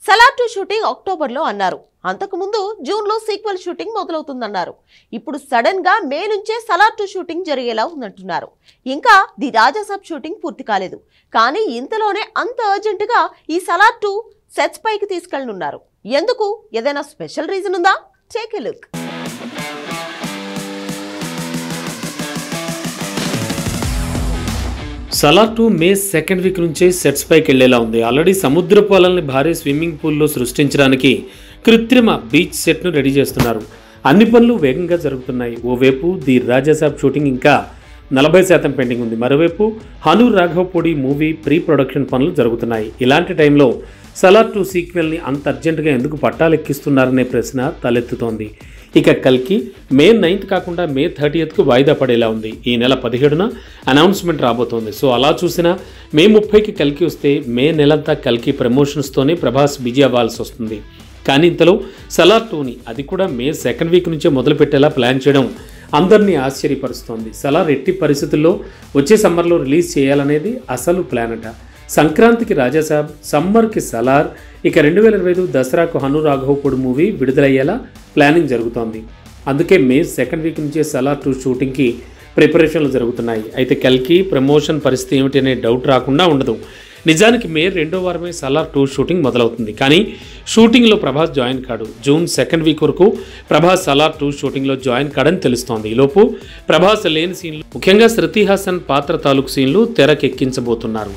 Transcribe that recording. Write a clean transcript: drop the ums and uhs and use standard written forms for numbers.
Salaar 2 shooting అక్టోబర్లో అన్నారు. అంతకుముందు జూన్లో సీక్వెల్ షూటింగ్ మొదలవుతుందన్నారు. ఇప్పుడు సడన్ గా మే నుంచే సలార్ 2 షూటింగ్ జరిగేలా ఉందంటున్నారు. ఇంకా ది రాజాసాబ్ షూటింగ్ పూర్తి కాలేదు. కానీ ఇంతలోనే అంత అర్జెంట్ గా ఈ సలార్ 2 సెట్స్ పైకి తీసుకెళ్లనున్నారు. ఎందుకు? ఏదైనా స్పెషల్ రీజన్ ఉందా? Take a look. Salaar 2 May second week నుంచే సెట్స్ పైకి వెళ్లేలా ఉంది. ఆల్రెడీ సముద్రపు అలల్ని భారీ స్విమ్మింగ్ పూల్లో సృష్టించడానికి కృత్రిమ బీచ్ సెట్ను రెడీ చేస్తున్నారు. అన్ని పనులు వేగంగా జరుగుతున్నాయి. ఓవైపు ది రాజాసాబ్ షూటింగ్ ఇంకా 40% పెండింగ్ ఉంది. మరోవైపు Hanu Raghavapudi movie pre production పనులు జరుగుతున్నాయి. ఇలాంటి టైంలో సలార్ 2 సీక్వెల్ని అంత అర్జెంటుగా ఎందుకు పట్టాలెక్కిస్తున్నారనే ప్రశ్న తలెత్తుతోంది. ఇక కల్కి మే 9th కాకుండా మే 30th వాయిదా పడేలా ఉంది. ఈ నెల 17న అనౌన్స్మెంట్ రాబోతోంది. సో అలా చూసినా మే 30కి కల్కి వస్తే మే నెలంతా కల్కి ప్రమోషన్స్తోనే ప్రభాస్ బిజీ అవ్వాల్సి వస్తుంది. కానీ ఇంతలో సలార్ 2ని అది కూడా మే సెకండ్ వీక్ నుంచే మొదలుపెట్టేలా ప్లాన్ చేయడం అందరినీ ఆశ్చర్యపరుస్తోంది. సలార్ ఎట్టి పరిస్థితుల్లో వచ్చే సమ్మర్లో రిలీజ్ చేయాలనేది అసలు ప్లాన్ అట. సంక్రాంతికి రాజాసాబ్, సమ్మర్కి సలార్, ఇక 2025 దసరాకు హను రాఘవపూడి మూవీ విడుదలయ్యేలా ప్లానింగ్ జరుగుతోంది. అందుకే మే సెకండ్ వీక్ నుంచే సలార్ 2 షూటింగ్కి ప్రిపరేషన్లు జరుగుతున్నాయి. అయితే కల్కి ప్రమోషన్ పరిస్థితి ఏమిటి అనే డౌట్ రాకుండా ఉండదు. నిజానికి మే 2వ వారమే సలార్ 2 షూటింగ్ మొదలవుతుంది. కానీ షూటింగ్లో ప్రభాస్ జాయిన్ కాడు. జూన్ సెకండ్ వీక్ వరకు ప్రభాస్ సలార్ 2 షూటింగ్లో జాయిన్ కాడని తెలుస్తోంది. ఈలోపు ప్రభాస్ లేని సీన్లు, ముఖ్యంగా శృతి హాసన్ పాత్ర తాలూకు సీన్లు తెరకెక్కించబోతున్నారు.